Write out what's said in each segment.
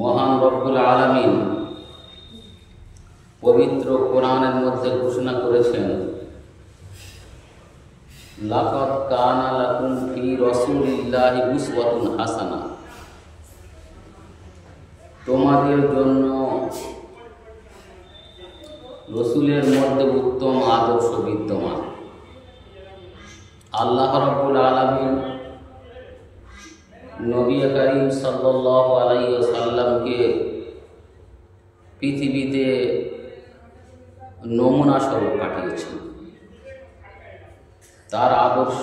মহান রব্বুল আলামিন পবিত্র কোরআনের মধ্যে ঘোষণা করেছেন, লাকাদ কানা লাকুম ফি রাসূলিল্লাহি উসওয়াতুন হাসানাহ, তোমাদের জন্য রসুলের মধ্যে উত্তম আদর্শ বিদ্যমান। আল্লাহ রাব্বুল আলামিন নবী করিম সাল্লাল্লাহু আলাইহি ওয়াসাল্লামকে পৃথিবীতে নমুনা স্বরূপ পাঠিয়েছেন। তার আদর্শ,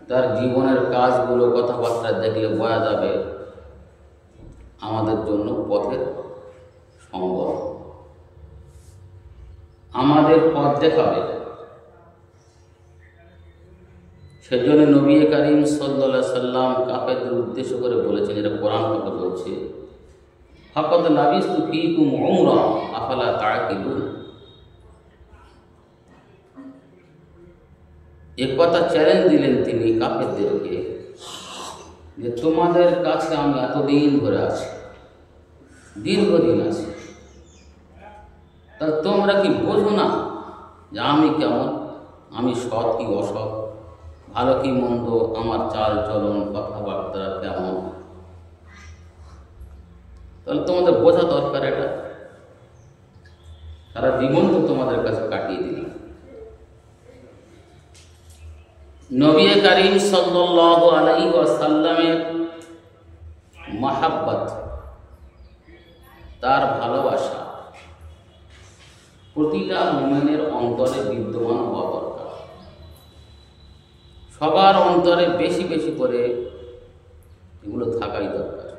তার জীবনের কাজগুলো, কথাবার্তা দেখলে বোঝা যাবে আমাদের জন্য পথের সম্বল, আমাদের পথ দেখাবে। সেজন্য নবী করিম সাল্লাল্লাহু আলাইহি সাল্লাম কাফেরদের উদ্দেশ্য করে বলেছেন, এটা কোরআন কথা বলছে, ফাকাদ লাবিস্তু ফীকুম উমরা আফালা তাআকিলুন। এক কথা চ্যালেঞ্জ দিলেন তিনি কাফেরদেরকে, যে তোমাদের কাছে আমি এতদিন ধরে আছি, দীর্ঘদিন আছি, তা তোমরা কি বোঝো না যে আমি কেমন, আমি সৎ কি অসৎ, ভালো কি মন্দ, আমার চাল চলন কথাবার্তা কেমন? তাহলে তোমাদের বোঝা দরকার। এটা সারা জীবন তো তোমাদের কাছে কাটিয়ে দিলাম। নবী করিম সাল্লাল্লাহু আলাইহি ওয়াসাল্লামের মাহাব্বত, তার ভালোবাসা প্রতিটা মুমিনের অন্তরে বিদ্যমান হওয়া দরকার। সবার অন্তরে বেশি বেশি করে এগুলো থাকাই দরকার।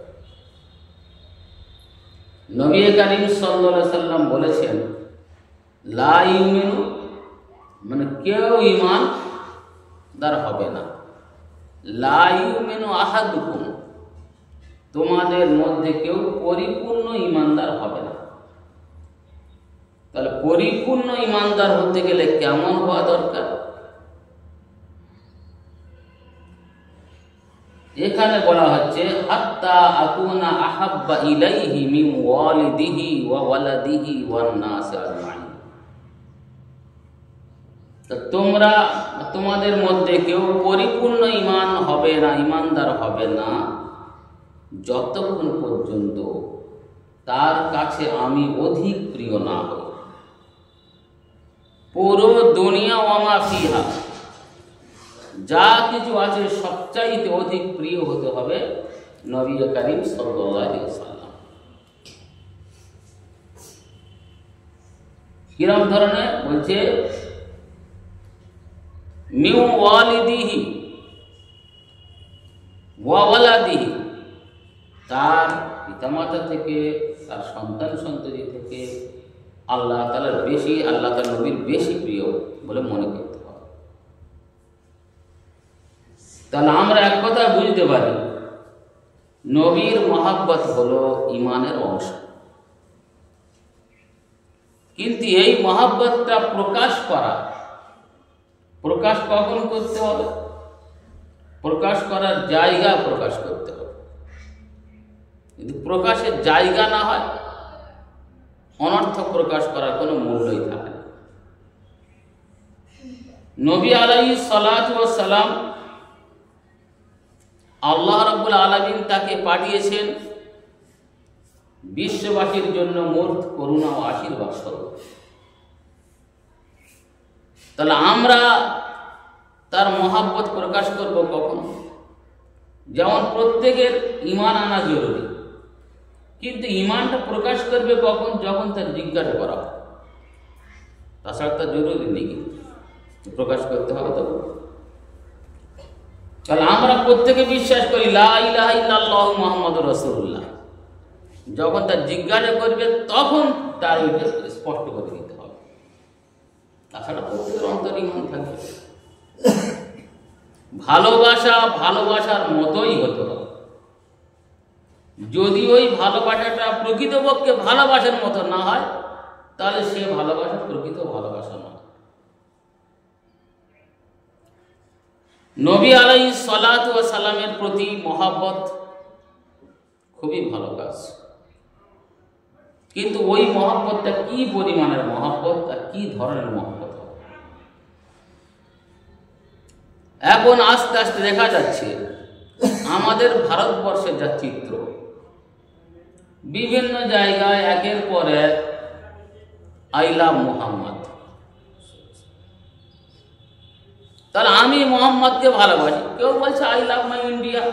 নবী করিম সাল্লাল্লাহু আলাইহি ওয়াসাল্লাম বলেছেন, লা ইউমিনু, মানে কেউ ঈমানদার হবে না। লা ইউমিনু আহাদুকুম, তোমাদের মধ্যে কেউ পরিপূর্ণ ঈমানদার হবে না। তাহলে পরিপূর্ণ ঈমানদার হতে গেলে কেমন হওয়া দরকার? এখানে বলা হচ্ছে, হাত্তা আকুনা আহাব্বা ইলাইহি মিন ওয়ালিদিহি ওয়া ওয়ালাদিহি ওয়ান নাস আজমাইন। তো তোমরা, তোমাদের মধ্যে কেউ পরিপূর্ণ ঈমান হবে না, ঈমানদার হবে না যতক্ষণ পর্যন্ত তার কাছে আমি অধিক প্রিয় না হই। পুরো দুনিয়া ওয়া মা ফিহা, যা কিছু আছে সবচাইতে অধিক প্রিয় হতে হবে নবী করিম সাল্লাল্লাহু আলাইহি ওয়াসাল্লাম। কিরম ধরনের বলছে, মিন ওয়ালিদিহি ওয়া ওয়ালাদিহি, তার পিতামাতা থেকে, তার সন্তান সন্ততি থেকে আল্লাহ তাআলার বেশি, আল্লাহ তাআলার নবীর বেশি প্রিয় বলে মনে করতে হবে। তাহলে আমরা এক কথা বুঝতে পারি, নবীর মহাব্বত হলো ঈমানের অংশ। কিন্তু এই মহাব্বতটা প্রকাশ কখন করতে হবে? প্রকাশ করার জায়গা প্রকাশ করতে হবে। যদি প্রকাশের জায়গা না হয়, অনর্থক প্রকাশ করার কোনো মূল্যই থাকে না। নবী আলাইহিস সালাতু ওয়াস সালাম, আল্লাহ রাব্বুল আলামিন তাকে পাঠিয়েছেন বিশ্ববাসীর জন্য মূর্ত করুণা ও আশীর্বাদ স্বরূপ। তাহলে আমরা তার মহাব্বত প্রকাশ করব কখন? যেমন প্রত্যেকের ঈমান আনা জরুরি, কিন্তু ঈমানটা প্রকাশ করবে কখন? যখন তার জিজ্ঞাসা করা হয়। তাছাড়া তার জরুরি নেই, প্রকাশ করতে হবে তো। তাহলে আমরা প্রত্যেকে বিশ্বাস করি লা ইলাহা ইল্লাল্লাহু মুহাম্মাদুর রাসূলুল্লাহ। যখন তার জিজ্ঞাসা করবে তখন তার ওইটা স্পষ্ট করে দিতে হবে। তাছাড়া প্রত্যেকের অন্তরে ঈমান থাকবে। ভালোবাসার মতোই হতে হবে। যদি ওই ভালোবাসাটা প্রকৃতপক্ষে ভালোবাসার মতো না হয়, তাহলে সে ভালোবাসা প্রকৃত ভালোবাসা নয়। নবী আলাইহিস সালাতু ওয়াস সালামের প্রতি মহব্বত খুবই ভালো কাজ। কিন্তু ওই মহব্বতটা কি পরিমাণের মহব্বত আর কি ধরনের মহব্বত হবে? এখন আস্তে আস্তে দেখা যাচ্ছে আমাদের ভারতবর্ষের যা চিত্র, বিভিন্ন জায়গায় একের পর এক আই লাভ মোহাম্মদ, তাহলে আমি মোহাম্মদকে ভালোবাসি, কেউ বলছে আই লাভ মাই ইন্ডিয়া,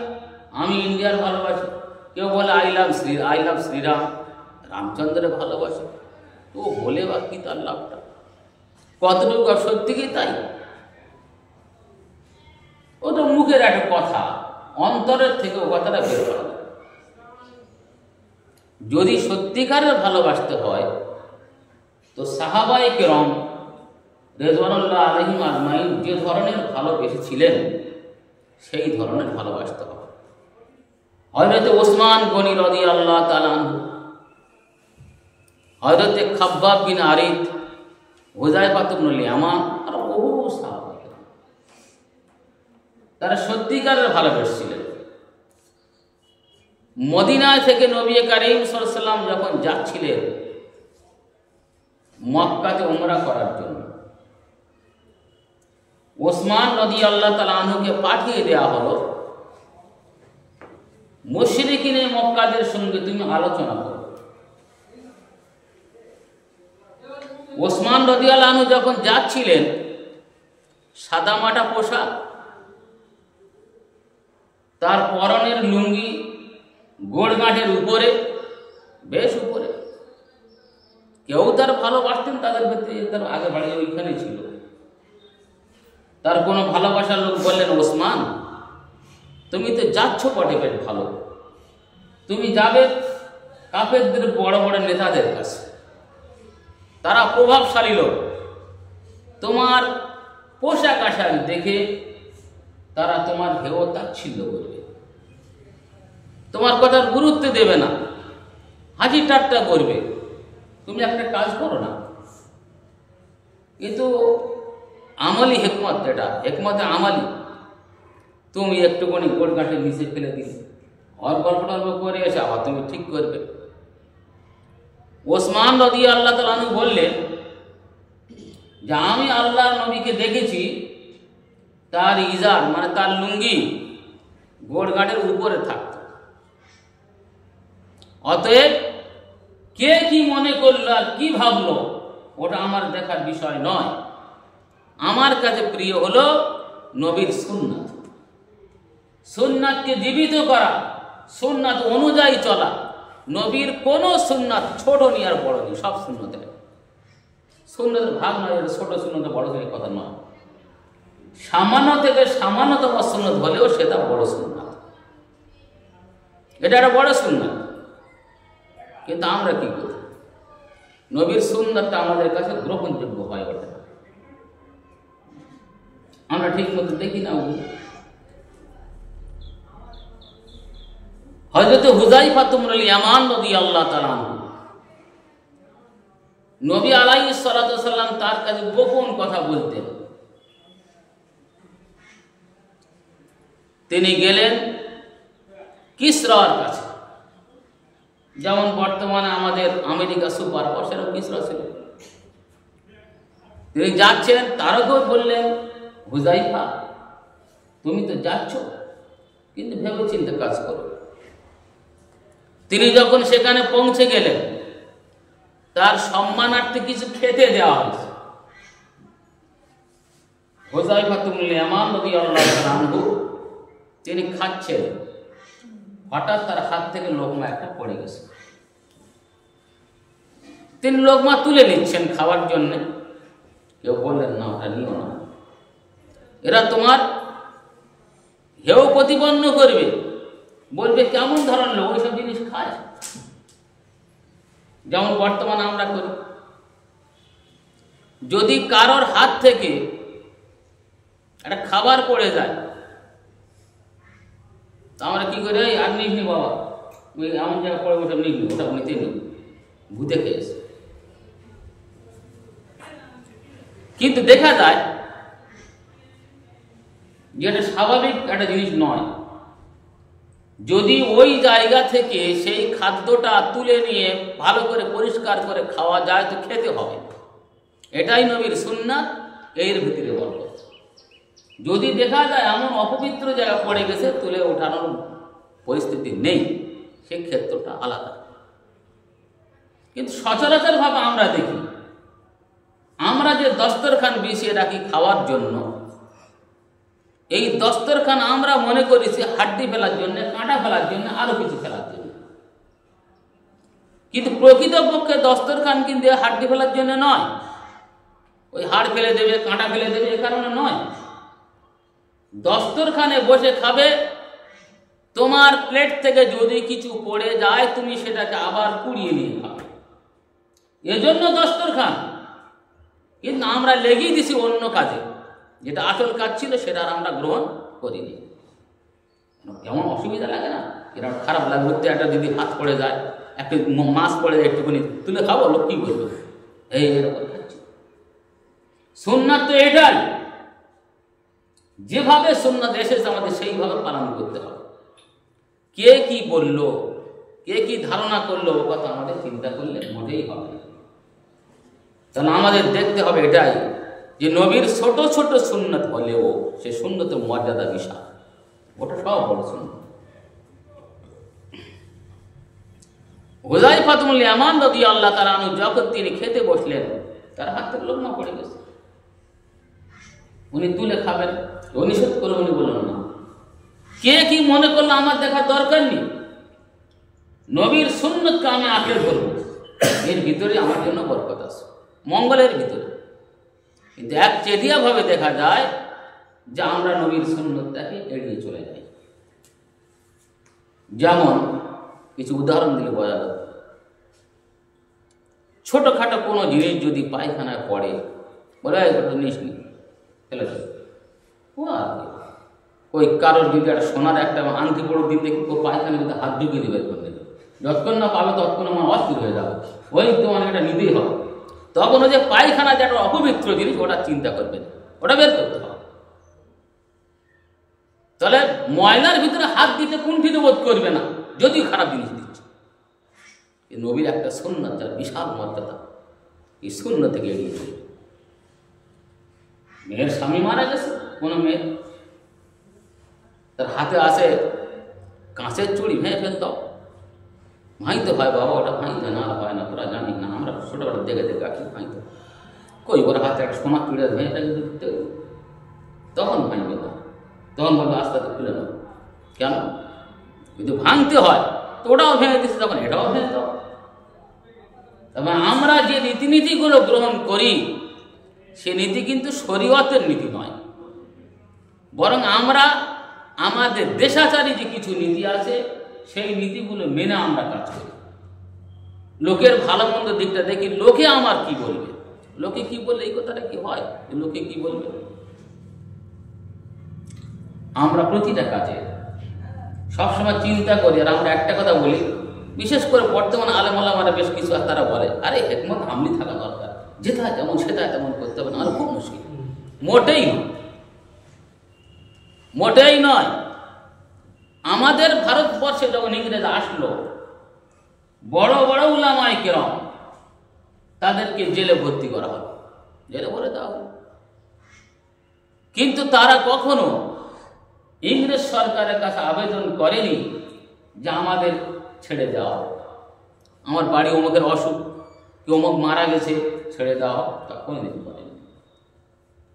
আমি ইন্ডিয়ার ভালোবাসি, কেউ বলে আই লাভ শ্রীরাম, রামচন্দ্রের ভালোবাসি। তো বলে বা কি তার লাভটা? কতটুকু সত্যি কি তাই? ও তো মুখের একটা কথা, অন্তরের থেকে ও কথাটা বের করা যায়। যদি সত্যিকারের ভালোবাসতে হয় তো সাহাবায়ে কেরাম রিজওয়ানুল্লাহ আলাইহিম আজমাইন যে ধরনের ভালোবেসেছিলেন সেই ধরনের ভালোবাসতে হবে। হযরত ওসমান গনি রাদিয়াল্লাহু তাআলা আনহু, হযরত খাব্বাব বিন আরিদ, হুযায়ফা ইবনুল ইয়ামান আর বহু সাহাবা, তারা সত্যিকারের ভালোবেসেছিলেন। মদিনা থেকে নবী করিম সাল্লাল্লাহু আলাইহি ওয়াসাল্লাম যখন যাচ্ছিলেন মক্কাতে উমরা করার জন্য, ওসমান রাদিয়াল্লাহু তাআলা আনহুকে পাঠিয়ে দেওয়া হলো, মুশরিকিনে মক্কাদের সঙ্গে তুমি আলোচনা করো। ওসমান রাদিয়াল্লাহু আনহু যখন যাচ্ছিলেন, সাদামাটা পোশাক, তার পরনের লুঙ্গি গোড়গাঁটের উপরে, বেশ উপরে। কেউ তার ভালোবাসতেন, তাদের ক্ষেত্রে তার আগে বাড়ি ওইখানে ছিল। তার কোনো ভালোবাসার লোক বললেন, ওসমান তুমি তো যাচ্ছ বটে, বেশ ভালো, তুমি যাবে কাফেরদের বড় বড় নেতাদের কাছে, তারা প্রভাবশালী লোক, তোমার পোশাক আশাক দেখে তারা তোমার হেয় তাচ্ছিল্য করবে, তোমার কথার গুরুত্ব দেবে না, হাসি ঠাট্টা করবে। তুমি একটা কাজ করো না, কিন্তু আমলি হেকমত, এটা হেকমতে আমলি, তুমি একটুখানি গোড়গাঁটের নিচে ফেলে দিলে, আর গল্প টল্প করে এসে আবার তুমি ঠিক করবে। ওসমান রাদিয়াল্লাহু তাআলা আনহু বললেন যে আমি আল্লাহর নবীকে দেখেছি তার ইজার মানে তার লুঙ্গি গোড়গাঁটের উপরে থাকত, অতএব কে কি মনে করলো আর কি ভাবলো ওটা আমার দেখার বিষয় নয়। আমার কাছে প্রিয় হলো নবীর সুন্নাত, সুন্নাতকে জীবিত করা, সুন্নাত অনুযায়ী চলা। নবীর কোনো সুন্নাত ছোট নি আর বড় নি, সব সুন্নতের। সুন্নতের ভাগ নয়, ছোট সুন্নত বড় সুন্নত কথা নয়। সামান্য থেকে সামান্যতম সুন্নত হলেও সেটা বড় সুন্নাত, এটা একটা বড় সুন্নাত। কিন্তু আমরা কি করি? নবীর সুন্নাতটা আমাদের কাছে গ্রহণযোগ্য হয় ওঠে না, আমরা ঠিক মতো দেখি না। হযরত হুযায়ফা ইবনুল ইয়ামান রাদিয়াল্লাহু তাআলা আনহু, নবী আলাইহিস সালাতু ওয়াস সালাম তার কাছে গোপন কথা বলতেন। তিনি গেলেন কিসরার কাছে, যেমন বর্তমানে আমাদের আমেরিকা সুপার পাওয়ার, সেরকম কিসরা ছিল। তিনি যাচ্ছেন, তারকেও বললেন, হুযায়ফা তুমি তো যাচ্ছ, কিন্তু ভেবে চিন্তে কাজ করো। তিনি যখন সেখানে পৌঁছে গেলেন, তার সম্মানার্থে কিছু খেতে দেওয়া হয়েছে। হুযায়ফা ইবনুল ইয়ামান রাদিয়াল্লাহু তাআলা আনহু তিনি খাচ্ছেন, হঠাৎ তার হাত থেকে লোকমা একটা পড়ে গেছে। তিনি লোকমা তুলে নিচ্ছেন খাওয়ার জন্য, কেউ বললেন না ওটা নিও না, এরা তোমার হেয় প্রতিপন্ন করবে, বলবে কেমন ধরনের লোক ওইসব জিনিস খায়, যেমন বর্তমানে আমরা করি। যদি কারোর হাত থেকে একটা খাবার পড়ে যায়, তা আমরা কি করি, আর নিস নি বাবা, ওই এমন জায়গায় পড়ে ওটা নিস নি, ওটা নিতে নি, ভূতে খেয়েছে। কিন্তু দেখা যায় যে এটা স্বাভাবিক একটা জিনিস নয়। যদি ওই জায়গা থেকে সেই খাদ্যটা তুলে নিয়ে ভালো করে পরিষ্কার করে খাওয়া যায় তো খেতে হবে। এটাই নবীর সুন্নাত, এর ভিতরে বরকত। যদি দেখা যায় এমন অপবিত্র জায়গা পড়ে গেছে, তুলে ওঠানোর পরিস্থিতি নেই, সেই ক্ষেত্রটা আলাদা। কিন্তু সচরাচর ভাবে আমরা দেখি, আমরা যে দস্তরখান বিছিয়ে রাখি খাওয়ার জন্য, এই দস্তরখান আমরা মনে করেছি হাড্ডি ফেলার জন্য, কাঁটা ফেলার জন্য, আরো কিছু ফেলার জন্য। কিন্তু প্রকৃতপক্ষে দস্তরখান কিন্তু হাড্ডি ফেলার জন্য নয়, ওই হাড় ফেলে দেবে, কাঁটা ফেলে দেবে, এ কারণে নয়। দস্তরখানে বসে খাবে, তোমার প্লেট থেকে যদি কিছু পড়ে যায় তুমি সেটাকে আবার কুড়িয়ে নিয়ে খাবে, এজন্য দস্তরখান। কিন্তু আমরা লেগেই দিছি অন্য কাজে, যেটা আসল কাজ ছিল সেটা আর আমরা গ্রহণ করিনি। কেমন অসুবিধা লাগে না? এরা খারাপ লাগে। হতে একটা যদি হাত পড়ে যায়, একটা মাছ পড়ে যায়, একটুখানি তুলে খাবো, লোক কি করবে? এই এরকম খাচ্ছি। সুন্নাত তো এটাই, যেভাবে সুন্নাত এসেছে আমাদের সেইভাবে পালন করতে হবে। কে কি বললো, কে কি ধারণা করলো, ও কথা আমাদের চিন্তা করলে মোটেই হবে না। তাহলে আমাদের দেখতে হবে এটাই যে নবীর ছোট ছোট সুন্নাত হলেও সে সুন্নতের মর্যাদা বিশাল, ওটা সব বড় সুন্নাত। হুযায়ফা ইবনুল ইয়ামান রাদিয়াল্লাহু তাআলা আনহু যখন তিনি খেতে বসলেন, তার হাত থেকে লোকমা পড়ে গেছে। উনি তুলে খাবেন, ও নিষেধ করে, উনি বললেন না। কে কি মনে করলো আমার দেখার দরকার নেই, নবীর সুন্নতকে আমি আঁকড়ে ধরবো, এর ভিতরে আমার জন্য বরকত আছে, মঙ্গলের ভিতরে। কিন্তু একচেটিয়া ভাবে দেখা যায় যে আমরা নবীর সুন্নতটাকে এড়িয়ে চলে যাই। যেমন কিছু উদাহরণ দিলে বোঝা যাবে। ছোটখাটো কোনো জিনিস যদি পায়খানায় পড়ে, বলে ওটা নিস নি, ফেলে দেবে। ও আর কি, ওই কারোর যদি একটা সোনার একটা আংটি পড়ে দিন, দেখি ও পায়খানা যদি হাত ঢুকিয়ে দিবে, যতক্ষণ না পাবে ততক্ষণ আমার অস্থির হয়ে যাবে, ওই তোমার এটা নিতেই হবে। তখন ওই যে পায়খানা যে একটা অপবিত্র জিনিস, ওটা চিন্তা করবে, ওটা বের করতে হবে। তাহলে ময়লার ভিতরে হাত দিতে কুণ্ঠিত বোধ করবে না, যদিও খারাপ জিনিস দিচ্ছে। এই নবীর একটা সুন্নাত, যার বিশাল মর্যাদা, এই সুন্নাত থেকে এড়িয়ে চলবে। মেয়ের স্বামী মারা গেছে, কোনো মেয়ে, তার হাতে আসে কাঁচের চুড়ি, ভেঙে ফেলতো, ভাঙতে হয় বাবা, ওটা ভাঙতে না হয় না, তোরা জানিস না, আমরা ছোটবেলা দেখে দেখে আছি ভাঙতে। কই ওর হাতে একটা সোনার চুড়ি ভেঙে দিতে, তখন ভাঙবে না, তখন বলবে আস্তে আস্তে তুলে নেব। কেন? যদি ভাঙতে হয় তো ওটাও ভেঙে দিচ্ছে, তখন এটাও ভেঙে দাও। তবে আমরা যে রীতিনীতিগুলো গ্রহণ করি, সে নীতি কিন্তু শরীয়তের নীতি নয়, বরং আমরা আমাদের দেশাচারী যে কিছু নীতি আছে সেই নীতিগুলো মেনে আমরা কাজ করি। লোকের ভালো মন্দ দিকটা দেখি, লোকে আমার কি বলবে, লোকে কি বললে এই কথাটা কি হয়, লোকে কি বলবে। আমরা প্রতিটা কাজে সবসময় চিন্তা করি। আর আমরা একটা কথা বলি, বিশেষ করে বর্তমান আলেম ওলামারা বেশ কিছু, আর তারা বলে আরে হিকমত আমলি থাকা দরকার, যেটা যেমন সেটা তেমন করতে হবে না, আর খুব মুশকিল। মোটেই নয়, মোটেই নয়। আমাদের ভারতবর্ষে যখন ইংরেজ আসলো, বড় বড় উলামায়ে কেরাম তাদেরকে জেলে ভর্তি করা হলো, জেলে ভরে দেওয়া হলো। কিন্তু তারা কখনো ইংরেজ সরকারের কাছে আবেদন করেনি যে আমাদের ছেড়ে দেওয়া, আমার বাড়ি অমুকের অসুখ, কি অমুক মারা গেছে, ছেড়ে দেওয়া, তা কোনোদিন করেনি।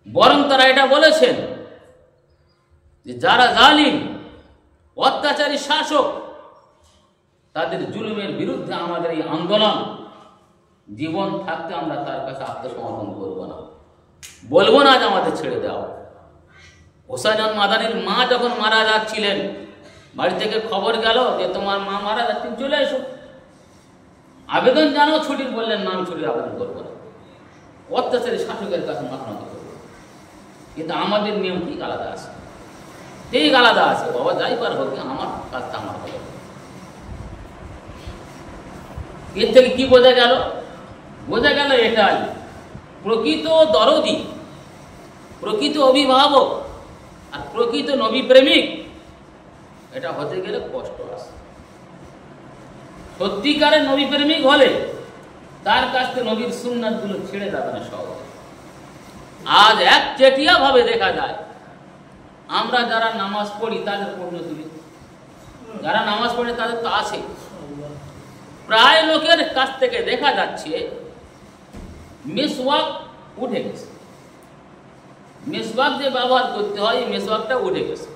বরং তারা এটা বলেছেন যে যারা জালিম, অত্যাচারী শাসক, তাদের জুলুমের বিরুদ্ধে আমাদের এই আন্দোলন, জীবন থাকতে আমরা তার কাছে আত্মসমর্পণ করবো না, বলবো না যে আমাদের ছেড়ে দেওয়া। হোসাইন মাদানির মা যখন মারা যাচ্ছিলেন, বাড়ি থেকে খবর গেল যে তোমার মা মারা যাচ্ছেন, চলে এসো, আবেদন জানো, ছুটির বললেন না, আমি ছুটির আবেদন করবো না, অত্যাচারী শাসকের কাছে মাথা নত করবো। কিন্তু আমাদের নিয়ম ঠিক আলাদা আছে, ঠিক আলাদা আছে। বাবা যাই পার হোক, আমার কাজটা আমার হবে। এর থেকে কি বোঝা গেল? বোঝা গেল এটাই, প্রকৃত দরদি, প্রকৃত অভিভাবক আর প্রকৃত নবী প্রেমিক এটা হতে গেলে কষ্ট আসে। সত্যিকারের নবী প্রেমিক হলে তার কাছ থেকে নবীর সুন্নাতগুলো ছেড়ে যাবে না সহজে। আজ একচেটিয়া ভাবে দেখা যায় আমরা যারা নামাজ পড়ি তাদের পরিণতি, যারা নামাজ পড়ে তাদের তো আছে, প্রায় লোকের কাছ থেকে দেখা যাচ্ছে মিসওয়াক উঠে গেছে। মিসওয়াক যে ব্যবহার করতে হয় এই মিসওয়াকটা উঠে গেছে।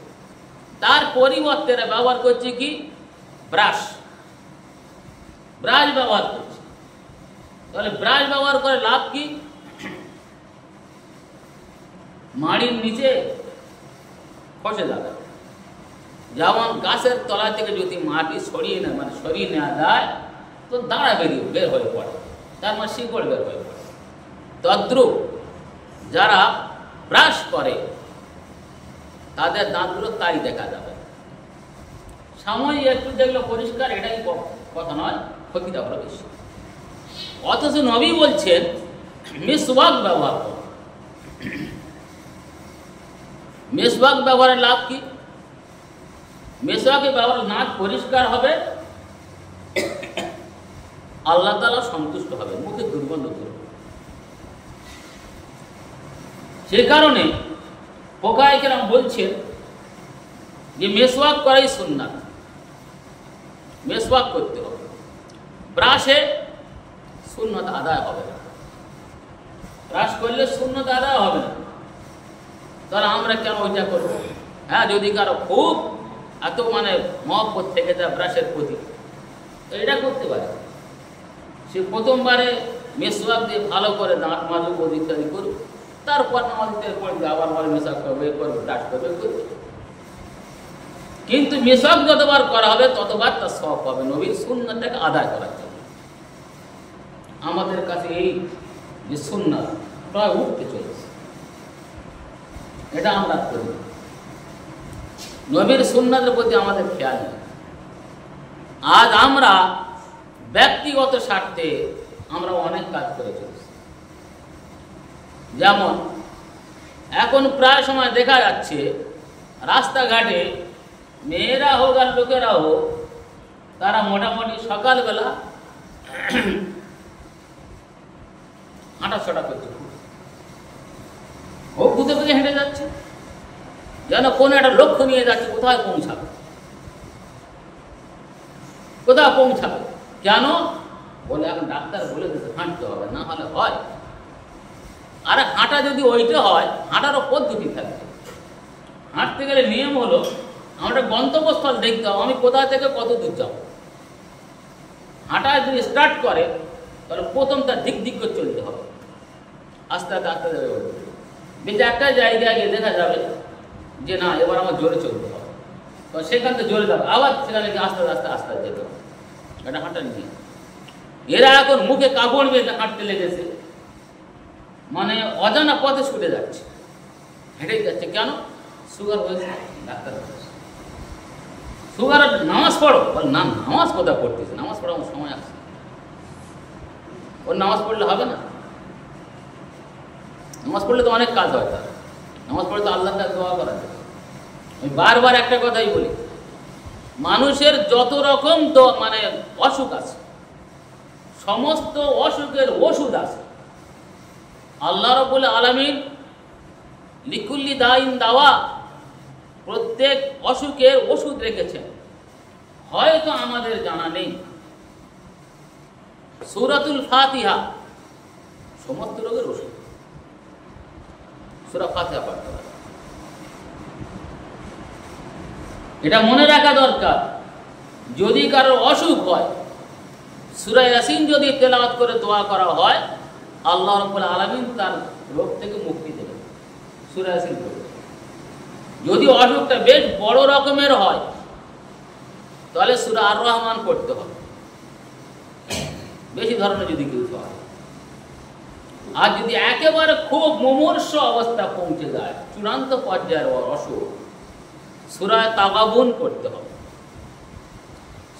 তার পরিবর্তে ব্যবহার করছে কি ব্রাশ, ব্রাশ ব্যবহার করছে। তাহলে ব্রাশ ব্যবহার করে লাভ কি? মাড়ির নিচে খসে যাবে। যেমন গাছের তলা থেকে যদি মাটি সরিয়ে নেয়, মানে সরিয়ে নেওয়া যায় তো দাঁড়া বের হয়ে পড়ে, তার মানে শিকড় বের হয়ে পড়ে। তদ্রুপ যারা ব্রাশ করে তাদের দাঁতগুলো তাই দেখা যাবে। সাময়িক একটু দেখলে পরিষ্কার, এটাই কথা নয়, ক্ষতিটা হলো বেশি। অথচ নবী বলছেন মিসওয়াক ব্যবহার করো। মিসওয়াক ব্যবহারের লাভ কি? মিসওয়াকে ব্যবহার নাক পরিষ্কার হবে, আল্লাহ তাআলা সন্তুষ্ট হবে, মুখে দুর্গন্ধ করবে। সে কারণে ফুকাহায়ে কেরাম বলছেন যে মিসওয়াক করাই সুন্নাত, মিসওয়াক করতে হবে। ব্রাশে সুন্নাত আদায় হবে না, ব্রাশ করলে সুন্নাত আদায় হবে না। তাহলে আমরা কেন ওইটা করবো? হ্যাঁ, যদি কারো খুব এত মানে মহব্বত থেকে যায় ব্রাশের প্রতি, তো এটা করতে পারে। সে প্রথমবারে মিসওয়াক দিয়ে ভালো করে দাঁত মাজুক, ইত্যাদি করুক, তারপর নামাজের পর আবার মিসওয়াক করবে, ব্রাশ করবে, করবে। কিন্তু মিসওয়াক যতবার করা হবে ততবার তার সওয়াব পাবে নবীর সুন্নাতটাকে আদায় করার জন্য। আমাদের কাছে এই যে সুন্নাত প্রায় উঠতে চলেছে, এটা আমরা করি। নবীর সুন্নাতের প্রতি আমাদের খেয়াল নেই। আজ আমরা ব্যক্তিগত স্বার্থে আমরা অনেক কাজ করে চলেছি। যেমন এখন প্রায় সময় দেখা যাচ্ছে রাস্তাঘাটে মেয়েরা হোক আর লোকেরা হোক, তারা মোটামুটি সকালবেলা হাঁটাছটা করছে, ও খুঁজে খুঁজে হেঁটে যাচ্ছে, যেন কোনো একটা লক্ষ্য নিয়ে যাচ্ছে, কোথায় পৌঁছাবে, কোথায় পৌঁছাবে। কেন বলে? এখন ডাক্তার বলে দিতে হাঁটতে হবে, না হলে হয়। আর হাঁটা যদি ওইটা হয়, হাঁটারও পদ্ধতি থাকবে। হাঁটতে গেলে নিয়ম হলো আমরা গন্তব্যস্থল দেখতে হবে, আমি কোথা থেকে কত দূর যাব। হাঁটা যদি স্টার্ট করে তাহলে প্রথম তার দিক দিক করে চলতে হবে, আস্তে আস্তে আস্তে যাবে। বেশ একটা জায়গায় গিয়ে দেখা যাবে যে না, এবার আমার জোরে চলতে হবে, তো সেখান থেকে জোরে যাবে, আবার সেখানে গিয়ে আস্তে আস্তে আস্তে যেতে হবে। এটা হাঁটার নিয়ে। এরা এখন মুখে কাপড় বেঁধে হাঁটতে লেগেছে, মানে অজানা পথে ছুটে যাচ্ছে, হেঁটে যাচ্ছে। কেন? সুগার হয়েছে, ডাক্তার বলেছে সুগার। নামাজ পড়ো, বল না, নামাজ কোথায় পড়তেছে, নামাজ পড়ার আমার সময় আসছে, ওর নামাজ পড়লে হবে না। নামাজ পড়লে তো অনেক কাজ হয়, তার নামাজ পড়লে তো আল্লাহর কাছে দোয়া করা যায়। আমি বারবার একটা কথাই বলি, মানুষের যত রকম মানে অসুখ আছে, সমস্ত অসুখের ওষুধ আছে। আল্লাহ রাব্বুল আলামিন লিকুল্লি দাইন দাওয়া, প্রত্যেক অসুখের ওষুধ রেখেছেন, হয়তো আমাদের জানা নেই। সূরাতুল ফাতিহা সমস্ত রোগের ওষুধ, সূরা ফাতিহা পাঠ করা, এটা মনে রাখা দরকার। যদি কারোর অসুখ হয়, সূরা ইয়াসিন যদি তেলাওয়াত করে দোয়া করা হয়, আল্লাহ রাব্বুল আলামিন তার রোগ থেকে মুক্তি দেবেন সূরা ইয়াসিন পড়ে। যদি অসুখটা বেশ বড় রকমের হয় তাহলে সূরা আর রহমান পড়তে হবে, বেশি ধরনের যদি কিছু হয়। আর যদি একেবারে খুব মুমূর্ষ অবস্থা পৌঁছে যায়, চূড়ান্ত পর্যায়ের অসুখ, সূরা তাগাবুন পড়তে হবে।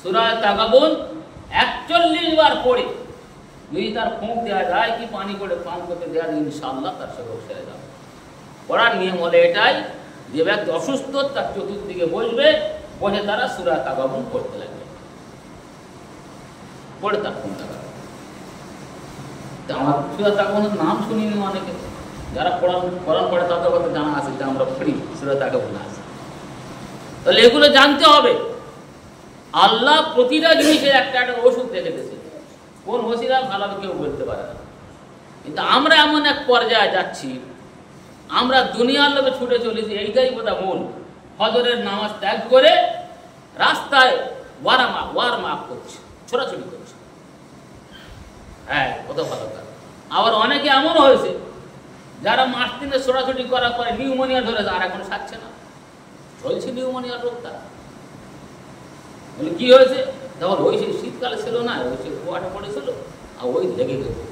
সূরা তাগাবুন 41 বার পড়ে যদি তার ফুঁক দেওয়া যায় কি পানি করে পান করতে দেওয়া যায়, ইনশাআল্লাহ তার রোগ সেরে যাবে। পড়ার নিয়ম হলে এটাই, যে ব্যক্তি অসুস্থ তার চতুর্দিকে বসবে, বসে তারা সূরা তাগাবুন পড়তে লাগবে, পড়ে থাকুন তারা। আমার সূরা তাগাবুনের নাম শুনিনি অনেকে, যারা কোরআন পড়ে তাদের কথা জানা আছে যে আমরা পড়ি সূরা তাগাবুন আছে। তাহলে এগুলো জানতে হবে। আল্লাহ প্রতিটা জিনিসের একটা একটা ওষুধ রেখে দিয়েছে, কোন ওসিলা ভালো কেউ বলতে পারে না। কিন্তু আমরা এমন এক পর্যায়ে যাচ্ছি, আমরা দুনিয়ার লোভে ছুটে চলেছি, এইটাই বোধহয় মূল। ফজরের নামাজ ত্যাগ করে রাস্তায় ওয়ার মাপ করছে, ছোটাছুটি করছে। হ্যাঁ, কত ভালো কাজ। আবার অনেকে এমনও হয়েছে যারা মাস দিনে ছোটাছুটি করার পরে নিউমোনিয়া ধরেছে, আর এখন সারছে না, চলছে নিউমোনিয়ার রোগটা। বলে কি হয়েছে? তখন ওই সেই শীতকালে ছিল না, ওই সে কুয়াটা পড়েছিল, আর ওই লেগে গেছে।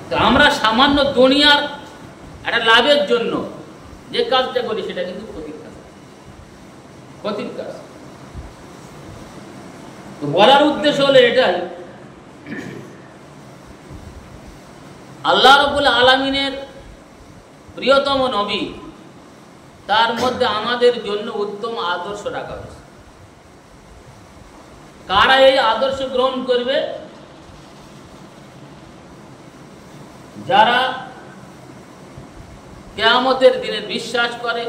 তো আমরা সামান্য দুনিয়ার একটা লাভের জন্য যে কাজটা করি সেটা কিন্তু ক্ষতির কাজ, ক্ষতির কাজ। তো বলার উদ্দেশ্য হলো এটাই, আল্লাহ রাব্বুল আলামিনের প্রিয়তম নবী, তার মধ্যে আমাদের জন্য উত্তম আদর্শ রাখা হয়েছে। কারা এই আদর্শ গ্রহণ করবে? যারা কিয়ামতের দিনে বিশ্বাস করে,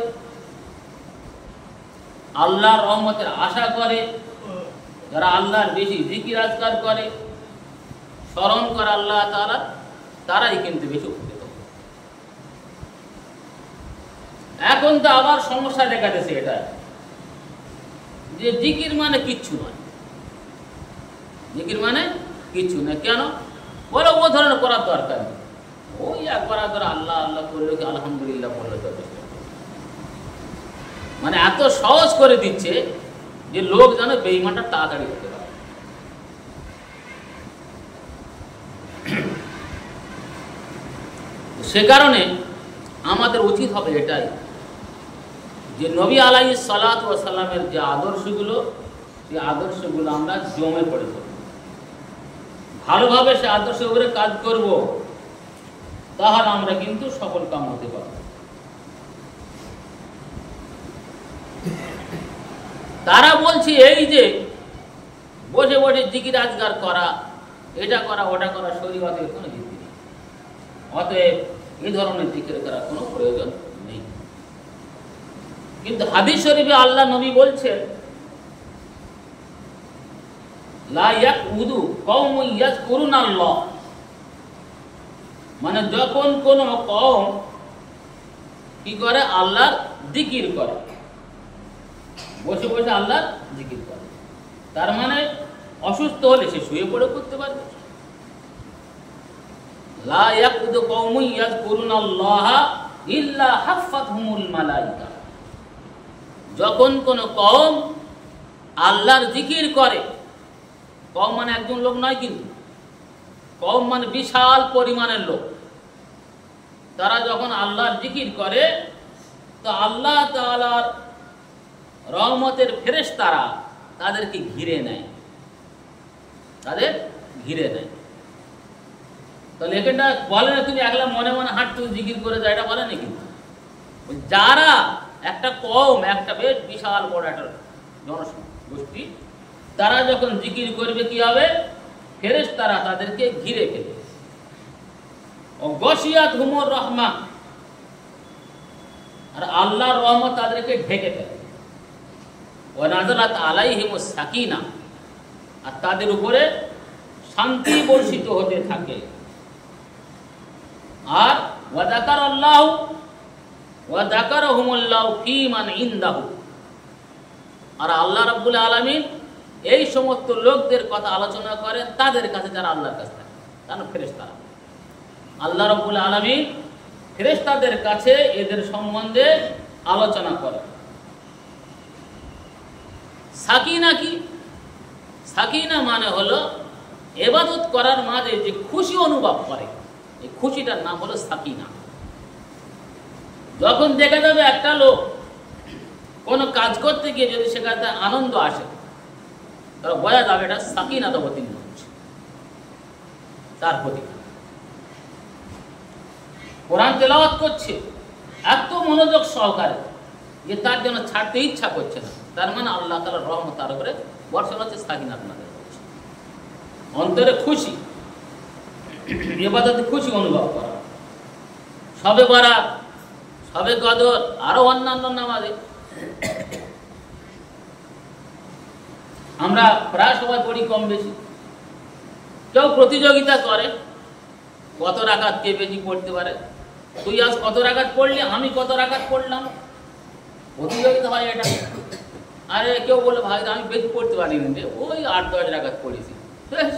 আল্লাহর রহমতের আশা করে, যারা আল্লাহর বেশি জিকির আজকার করে, স্মরণ করে আল্লাহ তাআলা, তারাই কিন্তু বেশি উপকৃত। এখন তো আবার সমস্যা দেখা দিয়েছে এটা, যে জিকির মানে কিচ্ছু নয়, জিকির মানে কিচ্ছু না। কেন? বলে ও ধরনের করার দরকার নেই, ওই একবার ধরে আল্লাহ আল্লাহ করলে কি আলহামদুলিল্লাহ বললে যথেষ্ট। মানে এত সহজ করে দিচ্ছে যে লোক যেন বেঈমানটা তাড়াতাড়ি হতে পারে। সে কারণে আমাদের উচিত হবে এটাই, যে নবী আলাইহিস সালাতু ওয়াস সালামের যে আদর্শগুলো, সেই আদর্শগুলো আমরা জমে পড়ে থাকবো, ভালোভাবে সে আদর্শের উপরে কাজ করব, তাহলে আমরা কিন্তু সফল কাম হতে পারব। তারা বলছে এই যে বসে বসে জিকির আজগার করা, এটা করা ওটা করা, শরীয়তে কোনো ভিত্তি নেই, অতএব এই ধরনের জিকির করার কোনো প্রয়োজন নেই। কিন্তু হাদিস শরীফে আল্লাহ নবী বলছেন, লা ইয়াকুদু কওমুন ইয়াযকুরুনাল্লাহ, মানে যখন কোন কওম কি করে? আল্লাহর জিকির করে, বসে বসে আল্লাহর জিকির করে। তার মানে অসুস্থ হলে সে শুয়ে পড়ে করতে পারবে। লা ইয়াকুদু কওমুন ইয়াযকুরুনাল্লাহ ইল্লা হাফাতহুমুল মালায়েকা, যখন কোন কওম আল্লাহর জিকির করে, কওম মানে একজন লোক নয়, কিন্তু কওম মানে বিশাল পরিমাণের লোক, তারা যখন আল্লাহর জিকির করে তো আল্লাহ তাআলার রহমতের ফেরেশতারা তাদেরকে ঘিরে নেয়, তাদের ঘিরে নেয়। তাহলে এখানটা বলে না তুমি একলা মনে মনে হাঁটতে জিকির করে যায়, এটা বলে না। কিন্তু যারা একটা কওম, একটা বেশ বিশাল বড় একটা জনগোষ্ঠী, তারা যখন জিকির করবে কি হবে? ফেরেশতারা তাদেরকে ঘিরে ফেলে। ও গশিয়াতহুমুর রাহমা, আর আল্লাহর রহমত তাদেরকে ঢেকে ফেলে। ও নাযালাত আলাইহিমুস সাকিনা, আর তাদের উপরে শান্তি বর্ষিত হতে থাকে। আর ওয়া যাকারাল্লাহু ওয়া যাকারাহুমুল্লাহু ফী মান ইনদাহু, আর আল্লাহ রাব্বুল আলামিন এই সমস্ত লোকদের কথা আলোচনা করেন তাদের কাছে, যারা আল্লাহর কাছে থাকে, তারা ফেরেশতারা। আল্লাহ রাব্বুল আলামিন ফেরেশতাদের কাছে এদের সম্বন্ধে আলোচনা করেন। সাকিনা কি? সাকিনা মানে হলো ইবাদত করার মাঝে যে খুশি অনুভব করে, এই খুশিটার নাম হলো সাকিনা। যখন দেখা যাবে একটা লোক কোনো কাজ করতে গিয়ে যদি সেখানে আনন্দ আসে, তাহলে বোঝা যাবে এটা সাকিনা অবতীর্ণ হচ্ছে, তার প্রতি। কোরআন তেলাওয়াত করছে এত মনোযোগ সহকারে, যে তার জন্য ছাড়তে ইচ্ছা করছে না, তার মানে আল্লাহ তাআলার রহমত তার উপরে বর্ষণ হচ্ছে, সাকিনাত নাযিল হচ্ছে, অন্তরে খুশি, ইবাদতে খুশি অনুভব করা। শবে বরাত, শবে কদর, আরো অন্যান্য নামাজে আমরা প্রায় সবাই পড়ি কম বেশি। কেউ প্রতিযোগিতা করে কত রাকাত কে বেশি পড়তে পারে, তুই আজ কত রাকাত পড়লি, আমি কত রাকাত পড়লাম, প্রতিযোগিতা হয় এটা। আরে কেউ বলে ভাই আমি বেশি পড়তে পারিনি রে, ওই 8-10 রাকাত পড়েছি, বেশ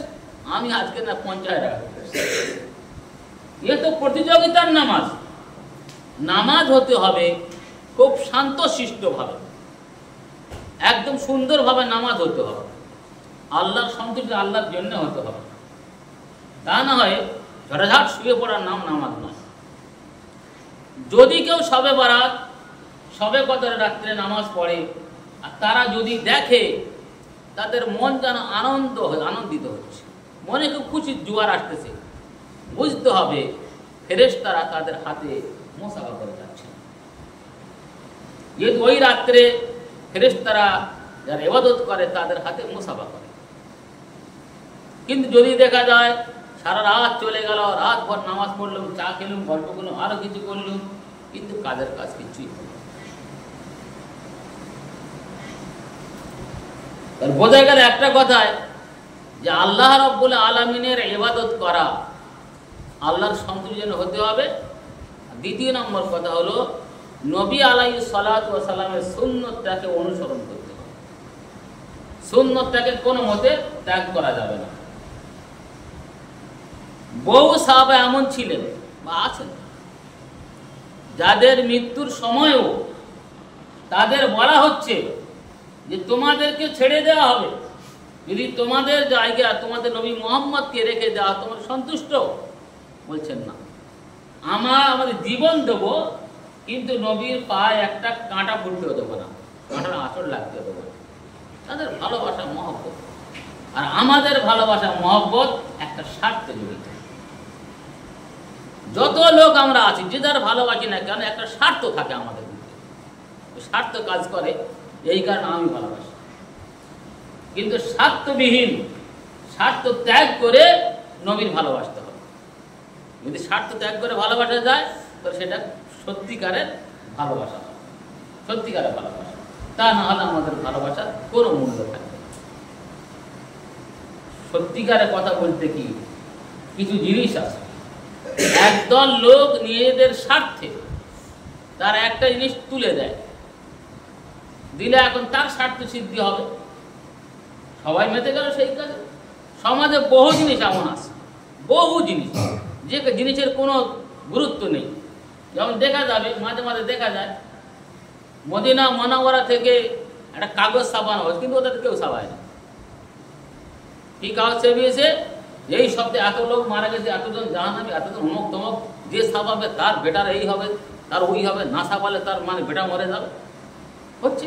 আমি আজকে না 50 রাকাত। এ তো প্রতিযোগিতার নামাজ। নামাজ হতে হবে খুব শান্তশিষ্টভাবে, একদম সুন্দরভাবে নামাজ হতে হবে, আল্লাহর সন্তুষ্টি আল্লাহর জন্য হতে হবে। তা না হয় ঝড়াঝাট শুয়ে পড়ার নাম নামাজ নয়। যদি কেউ শবে বরাত, শবে কদর রাত্রে নামাজ পড়ে আর তারা যদি দেখে তাদের মন যেন আনন্দিত হচ্ছে, মনে খুব খুশির জোয়ার আসতেছে, বুঝতে হবে ফেরেশতারা তাদের হাতে মুসাফা করে যাচ্ছে। যেহেতু ওই রাত্রে ফেরেশতারা যারা ইবাদত করে তাদের হাতে মুসাফা করে। কিন্তু যদি দেখা যায় সারা রাত চলে গেল, রাত ভর নামাজ পড়লাম, চা খেলুম, গল্প করলাম, আরো কিছু করলুম, কিন্তু কাজের কাজ কিছুই হলো না। বোঝা গেল একটা কথায় যে আল্লাহ রাব্বুল আলামিনের ইবাদত করা আল্লাহর সন্তুষ্ট হতে হবে। দ্বিতীয় নম্বর কথা হলো নবী আলাইহিস সালাতু ওয়াস সালামের সুন্নতটাকে অনুসরণ করতে হবে, সুন্নতটাকে কোনো মতে ত্যাগ করা যাবে না। বহু সাহাবা এমন ছিলেন বা আছেন যাদের মৃত্যুর সময়ও তাদের বলা হচ্ছে যে তোমাদেরকে ছেড়ে দেওয়া হবে, যদি তোমাদের জায়গা তোমাদের নবী মুহাম্মদকে রেখে দেওয়া তোমার সন্তুষ্ট? বলছেন না, আমাদের জীবন দেব, কিন্তু নবীর পায়ে একটা কাঁটা ফুটতেও দেবো না, কাঁটার আঁচড় লাগতে দেবো না। তাদের ভালোবাসা মহব্বত আর আমাদের ভালোবাসা মহব্বত একটা স্বার্থে জড়িত। যত লোক আমরা আছি যে যার ভালোবাসি না কেন, একটা স্বার্থ থাকে আমাদের মধ্যে, স্বার্থ কাজ করে, এই কারণে আমি ভালোবাসি। কিন্তু স্বার্থবিহীন, স্বার্থ ত্যাগ করে নবীর ভালোবাসতে হবে। যদি স্বার্থ ত্যাগ করে ভালোবাসা যায় তো সেটা সত্যিকারের ভালোবাসা, সত্যিকারের ভালোবাসা। তা না হলে আমাদের ভালোবাসার কোনো মূল্য থাকবে না। সত্যিকারের কথা বলতে কি কিছু জিনিস আছে, একদল লোক নিজেদের স্বার্থে তার একটা জিনিস তুলে দেয়, দিলে এখন তার স্বার্থ সিদ্ধি হবে, সবাই মেতে গেল সেই কাজে। সমাজে বহু জিনিস এমন আছে, বহু জিনিস যে জিনিসের কোনো গুরুত্ব নেই। যেমন দেখা যাবে মাঝে মাঝে দেখা যায় মদিনা মুনাওয়ারা থেকে একটা কাগজ ছাপানো হয়েছে, কিন্তু ওদের কেউ ছাপায় না। কি কাগজ ছাপিয়েছে? এই শব্দে এত লোক মারা গেছে, এতজন জাহান্নামী, এতজন অমুক তমক, যে ছাপাবে তার বেটার এই হবে, তার ওই হবে, না ছাপালে তার মানে বেটা মরে যাবে, হচ্ছে।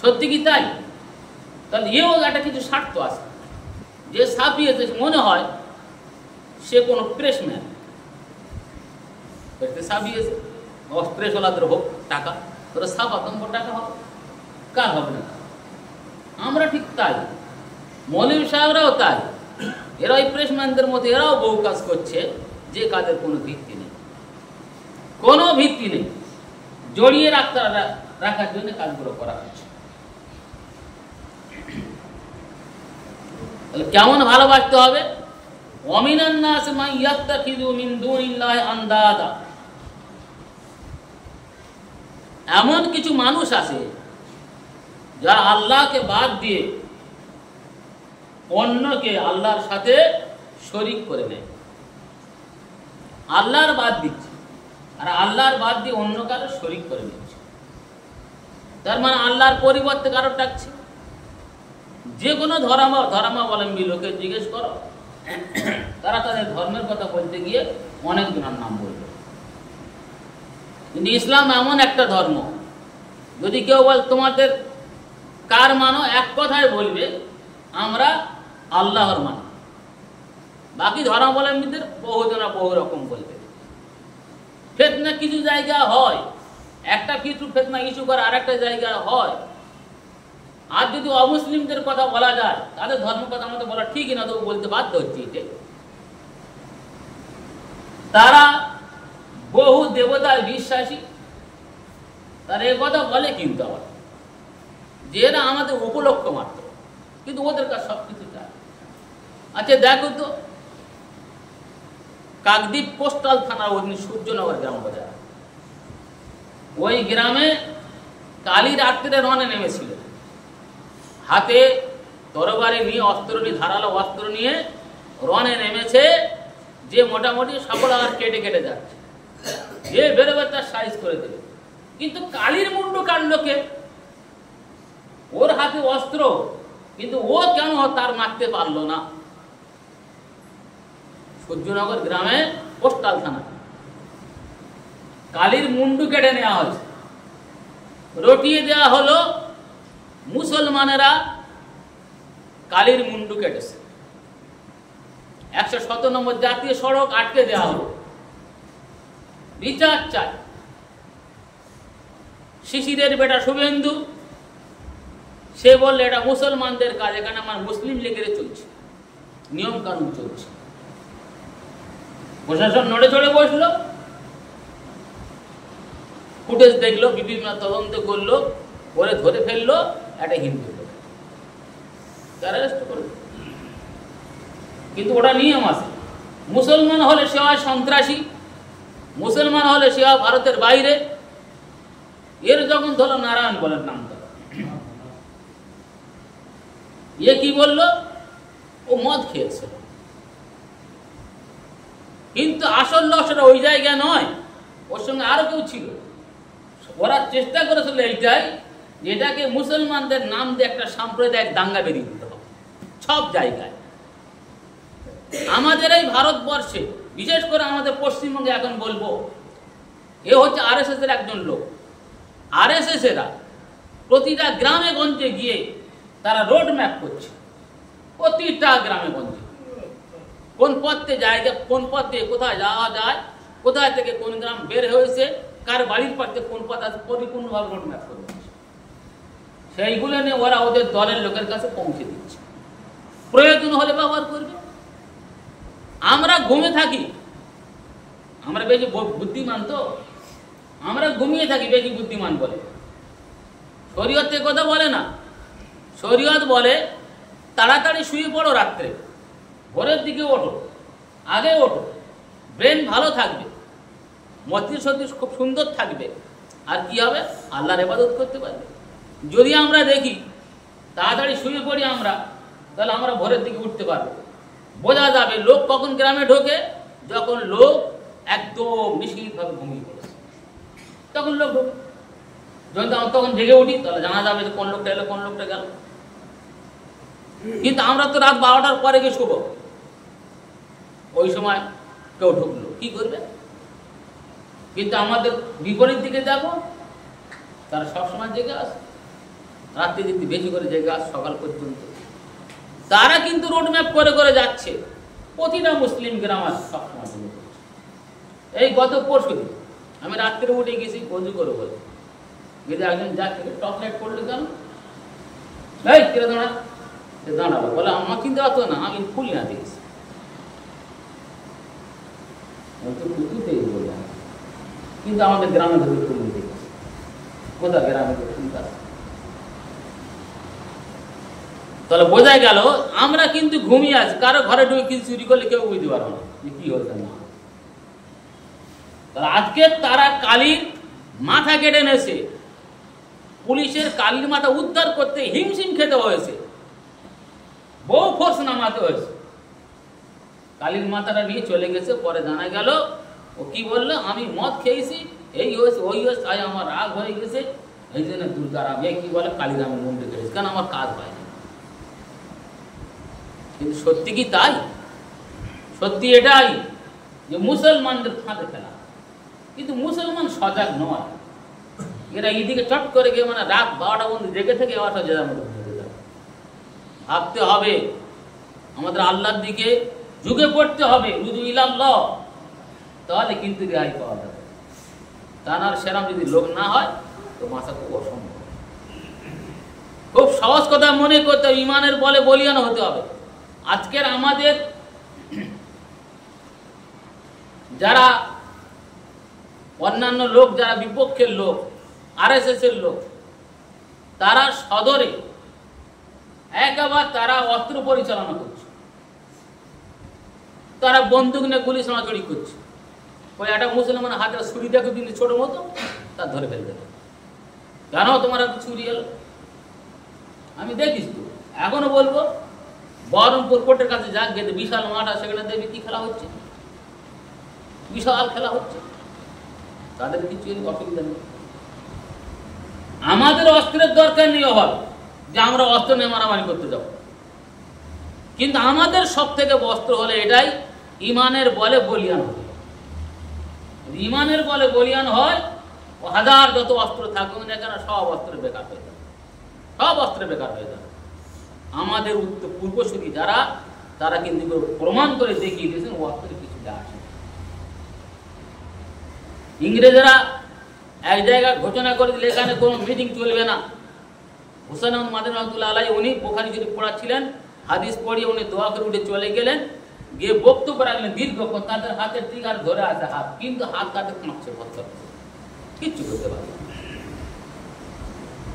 সত্যি কি তাই? তাহলে এও একটা কিছু স্বার্থ আছে। যে ছাপিয়েছে মনে হয় সে কোনো প্রেসম্যান, ছাপিয়েছে প্রেস ওলাদের হোক টাকা, তোরা ছাপা তোমার টাকা হবে, কার হবে না? আমরা ঠিক তাই, মৌলভী সাহেবরাও তাই, এরা ওই প্রেসম্যানদের মধ্যে এরাও বহু কাজ করছে যে কাজের কোনো ভিত্তি নেই, কোনো ভিত্তি নেই, জড়িয়ে রাখার জন্য কাজগুলো করা হচ্ছে। তাহলে কেমন ভালোবাসতে হবে? ওয়ামিনান নাস মান ইয়াত্তাখিযু মিন দুনিল্লাহি আনদাদা, এমন কিছু মানুষ আছে যারা আল্লাহকে বাদ দিয়ে অন্যকে আল্লাহর সাথে শরীক করে নেয়। আল্লাহর বাদ দিচ্ছে আর আল্লাহর বাদ দিয়ে অন্য কারো শরীক করে নিচ্ছে। তার মানে আল্লাহর পরিবর্তে কারো ডাকছে। যে কোনো ধর্মাবলম্বী লোকের জিজ্ঞেস করো, তারা তাদের ধর্মের কথা বলতে গিয়ে অনেক জনের নাম বলবে। কিন্তু ইসলাম এমন একটা ধর্ম, যদি কেউ বল তোমাদের কার মানো, এক কথায় বলবে আমরা আল্লাহর মানি। বাকি ধর্মাবলম্বীদের বহুজনা বহু রকম বলবে। ফিতনা কিছু জায়গা হয়, একটা কিছু ফেতনা ইস্যু করে আরেকটা জায়গায় হয়, আর যদি অমুসলিমদের কথা বলা যায় তাদের ধর্ম কথা আমাদের বলা ঠিকই না, তো বলতে বাধ্য হচ্ছে। এটাই তারা বহু দেবতার বিশ্বাসী, তারা এ কথা বলে কিন্তু আবার যে এরা আমাদের উপলক্ষ মাত্র, কিন্তু ওদের কাছে সবকিছু চায়। আচ্ছা দেখো তো, কাকদ্বীপ কোস্টাল থানার অধীনে সূর্যনগর গ্রাম বাজার, ওই গ্রামে কালী রাত্রে রনে নেমেছিল, হাতে তরবারি নিয়ে, অস্ত্র নিয়ে, ধারালো অস্ত্র নিয়ে রনে নেমেছে, যে মোটামুটি সকল আর কেটে কেটে যাচ্ছে, যে বেরোবে তার সাইজ করে দেবে। কিন্তু কালীর মুন্ড কাটলোকে, ওর হাতে অস্ত্র, কিন্তু ও কেন তার মারতে পারলো না? সূর্যনগর গ্রামে কোস্টাল থানা কালীর মুন্ডু কেটে নেওয়া হয়েছে, রটিয়ে দেওয়া হলো। মুসলমানেরা কালীর মুন্ডু কেটেছে, 117 নম্বর জাতীয় সড়ক আটকে দেওয়া হলো, বিচার চাই। শিশিরের বেটা শুভেন্দু, সে বললে এটা মুসলমানদের কাজ, এখানে আমার মুসলিম লীগের চলছে, নিয়ম কানুন চলছে। প্রশাসন নড়ে চড়ে বসলো, ফুটেজ দেখলো, বিভিন্ন তদন্ত করলো, পরে ধরে ফেললো একটা হিন্দু লোক, অ্যারেস্ট করলো। কিন্তু ওটা নিয়ম আছে, মুসলমান হলে সে হয় সন্ত্রাসী, মুসলমান হলে সে হয় ভারতের বাইরে। এর যখন ধরো নারায়ণ বলেন নাম ধরো, এ কি বললো? ও মদ খেয়েছে, কিন্তু আসল লসটা ওই জায়গায় নয়, ওর সঙ্গে আরো কেউ ছিল। ওরা চেষ্টা করেছিল এইটাই, যেটাকে মুসলমানদের নাম দিয়ে একটা সাম্প্রদায়িক দাঙ্গা বেরিয়ে দিতে হবে সব জায়গায়। আমাদের এই ভারতবর্ষে, বিশেষ করে আমাদের পশ্চিমবঙ্গে এখন বলবো, এ হচ্ছে আরএসএস এর একজন লোক। আরএসএস এরা প্রতিটা গ্রামে গঞ্জে গিয়ে তারা রোড ম্যাপ করছে, প্রতিটা গ্রামে গঞ্জে কোন পথে জায়গা, কোন পথে কোথায় যাওয়া যায়, কোথায় থেকে কোন গ্রাম বের হয়েছে, কার বাড়ির পথে কোন পথ আছে, পরিপূর্ণভাবে রোড ম্যাপ করে দিচ্ছে। সেইগুলো নিয়ে ওরা ওদের দলের লোকের কাছে পৌঁছে দিচ্ছে, প্রয়োজন হলে ব্যবহার করবে। আমরা ঘুমে থাকি, আমরা বেশি বুদ্ধিমান তো, আমরা ঘুমিয়ে থাকি বেশি বুদ্ধিমান বলে। শরীয়ত কথা বলে না, শরীয়ত বলে তাড়াতাড়ি শুয়ে পড়ো, রাত্রে ভোরের দিকে ওঠো, আগে ওঠো, ব্রেন ভালো থাকবে, মস্তিষ্ক খুব সুন্দর থাকবে, আর কি হবে? আল্লাহর ইবাদত করতে পারবে। যদি আমরা দেখি তাড়াতাড়ি শুয়ে পড়ি আমরা, তাহলে আমরা ভোরের দিকে উঠতে পারবো। বোঝা যাবে লোক কখন গ্রামে ঢোকে, যখন লোক একদম নিশ্চিতভাবে ঘুমিয়ে পড়েছে, তখন লোক ঢোকে। যদি আমরা তখন জেগে উঠি, তাহলে জানা যাবে যে কোন লোকটা এলো, কোন লোকটা গেল। কিন্তু আমরা তো রাত 12টার পরে গিয়ে শুভ, ওই সময় কেউ ঢুকলো, কি করবে? কিন্তু আমাদের বিপরীত দিকে দেখো, তারা সবসময় জেগে আসে, রাত্রি দিকে বেশি করে জেগে আসে, সকাল পর্যন্ত। তারা কিন্তু রোড ম্যাপ করে করে যাচ্ছে, প্রতিটা মুসলিম গ্রাম আছে সবসময়। এই গত পরশু দিন আমি রাত্রে উঠে গেছি, বন্ধু করে বলে যদি একজন যাচ্ছে টপ লাইট করলে কেন, এই কেটে দাঁড়া, দাঁড়াবো বলে, আমার কিন্তু অত না, আমি ফুল না দিয়েছি, কিন্তু আমাদের গ্রামে ধরে ফুল দেখেছি, কোথা গ্রামে ফুল গাছ। তাহলে বোঝা গেল আমরা কিন্তু ঘুমিয়ে আছি, কারো ঘরে ঢুকে কিছু চুরি করলে কেউ বুঝতে পারবো না যে কি হচ্ছে না। তাহলে আজকে তারা কালীর মাথা কেটে নেছে, পুলিশের কালীর মাথা উদ্ধার করতে হিমশিম খেতে হয়েছে, বহু ফোর্স নামাতে হয়েছে। কালীর মাথাটা নিয়ে চলে গেছে, পরে জানা গেল ও কি বললো, আমি মদ খেয়েছি, এই হয়েছে ওই হয়েছে, তাই আমার রাগ হয়ে গেছে, এই জন্য দুর্গারাম, এ কি বলে কালীরামের মন্দির কেটেছে, কারণ আমার কাজ হয় না। কিন্তু সত্যি কি তাই? সত্যি এটাই যে মুসলমানদের ফাঁদে ফেলা, কিন্তু মুসলমান সজাগ নয়। এরা এইদিকে চট করে গিয়ে মানে রাত 12টা বন্ধু জেগে থেকে এবার জেলার মধ্যে ঢুকে যাবে। ভাবতে হবে, আমাদের আল্লাহর দিকে ঝুঁকে পড়তে হবে, রুজু ইলাল্লাহ, তাহলে কিন্তু রেহাই পাওয়া যাবে। তার সেরাম যদি লোক না হয় তো বাঁচা খুব অসম্ভব। খুব সহজ কথা মনে করতে হবে, ইমানের বলে বলিয়ান হতে হবে। আজকের আমাদের যারা অন্যান্য লোক, যারা বিপক্ষের লোক, RSS এর লোক, তারা সদরে একবার তারা অস্ত্র পরিচালনা করছে, তারা বন্দুক নিয়ে গুলি ছোড়াছড়ি করছে। ওই একটা মুসলমানের হাতে ছুরি দেখো কিন্তু ছোট মতো, তার ধরে ফেলতে হবে। কেন তোমার হাতে ছুরি এলো? আমি দেখিস তো, এখনো বলবো বহরমপুর কোর্টের কাছে যাক, গেতে বিশাল মাঠ আছে, সেখানে দেখবি কি খেলা হচ্ছে, বিশাল খেলা হচ্ছে, তাদের কিছু অসুবিধা নেই। আমাদের অস্ত্রের দরকার নেই অভাব যে আমরা অস্ত্র নিয়ে মারামারি করতে যাব, কিন্তু আমাদের সব থেকে অস্ত্র হলে এটাই, ইমানের বলে বলিয়ান হবে। ইমানের বলে বলিয়ান হয়, ও হাজার যত অস্ত্র থাকুক না কেন সব অস্ত্র বেকার হয়ে যাবে, সব অস্ত্র বেকার হয়ে যাবে। আমাদের পূর্বসূরি যারা, তারা কিন্তু প্রমাণ করে দেখিয়ে দিয়েছেন ও অস্ত্রের কিছু আসে। ইংরেজরা এক জায়গায় ঘোষণা করে দিলে এখানে কোনো মিটিং চলবে না। হুসেন আহমদ মাদানী রহমতুল্লাহ আলাইহি উনি বুখারী শরীফ পড়াচ্ছিলেন, হাদিস পড়িয়ে উনি দোয়া করে উঠে চলে গেলেন, গিয়ে বক্তব্য রাখলেন দীর্ঘক্ষণ। তাদের হাতের টিকার ধরে আছে হাত, কিন্তু হাত কাটে কাঁপছে, পথর কিচ্ছু করতে পারবে না।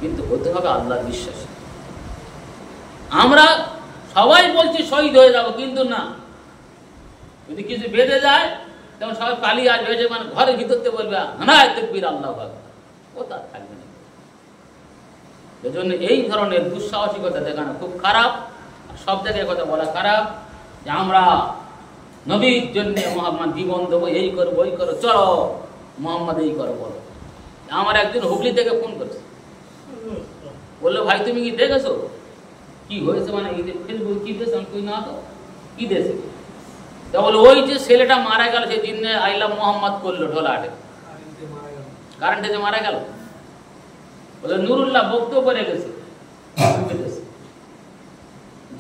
কিন্তু হতে হবে আল্লাহর বিশ্বাস। আমরা সবাই বলছি শহীদ হয়ে যাব, কিন্তু না, যদি কিছু বেঁধে যায় তখন সবাই পালিয়ে আসবে, এসে মানে ঘরের ভিতরতে বলবে হানায় তাকবীর আল্লাহু আকবার, ও তার থাকবে না। এজন্য এই ধরনের দুঃসাহসিকতা দেখানো খুব খারাপ। সব জায়গায় কথা বলা খারাপ যে আমরা নবীর জন্য মোহাম্মদ জীবন দেবো, এই করবো ওই করো, চলো মোহাম্মদ এই করো বলো। আমার একদিন হুগলি থেকে ফোন করেছে, বললো ভাই তুমি কি দেখেছো কি হয়েছে, মানে ফেসবুক কি দেশ, আমি কই না তো কি দেশে। তা বলো ওই যে ছেলেটা মারা গেল সেদিন আইলা মোহাম্মদ করলো ঢোলাহাটে, কারেন্টে যে মারা গেল, বলে নুরুল্লাহ বক্তব্য রেখেছে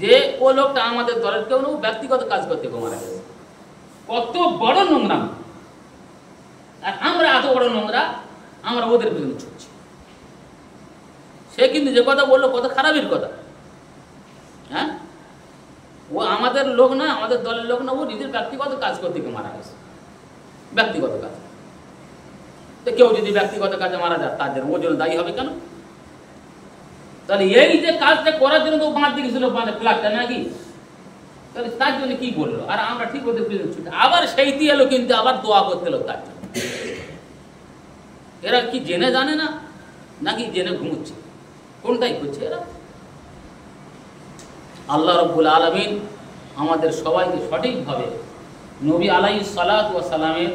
যে ও লোকটা আমাদের দলের কেউ না, ব্যক্তিগত কাজ করতে মারা গেছে। কত বড় নোংরা, আর আমরা এত বড় নোংরা, আমরা ওদের পিছনে ছুটছি। সে কিন্তু যে কথা বললো কত খারাপের কথা। হ্যাঁ, ও আমাদের লোক না, আমাদের দলের লোক না, ও নিজের ব্যক্তিগত কাজ করতে গিয়ে মারা গেছে, ব্যক্তিগত কাজ। তো কেউ যদি ব্যক্তিগত কাজে মারা যায় তার জন্য ও জন্য দায়ী হবে কেন? তাহলে এই যে কাজটা করার জন্য তো বাঁধতে গেছিল ফ্ল্যাটটা নাকি, তাহলে তার জন্য কি বললো? আর আমরা ঠিক ওদের পিছনে ছুটে আবার সেইটি এলো, কিন্তু আবার দোয়া করতে এলো তার জন্য। এরা কি জেনে জানে না নাকি জেনে ঘুমোচ্ছে, কোনটাই করছে এরা? আল্লাহ রাব্বুল আলামিন আমাদের সবাইকে সঠিকভাবে নবী আলাইহিস সালাতু ওয়াস সালামের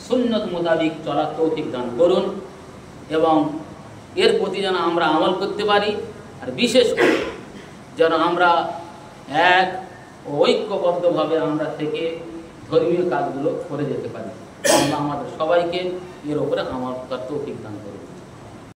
সুন্নত মোতাবিক চলার তৌফিক দান করুন, এবং এর প্রতি যেন আমরা আমল করতে পারি, আর বিশেষ করে যেন আমরা এক ঐক্যবদ্ধভাবে আমরা থেকে ধর্মীয় কাজগুলো করে যেতে পারি। আল্লাহ আমাদের সবাইকে এর উপরে আমল করার তৌফিক দান করুন।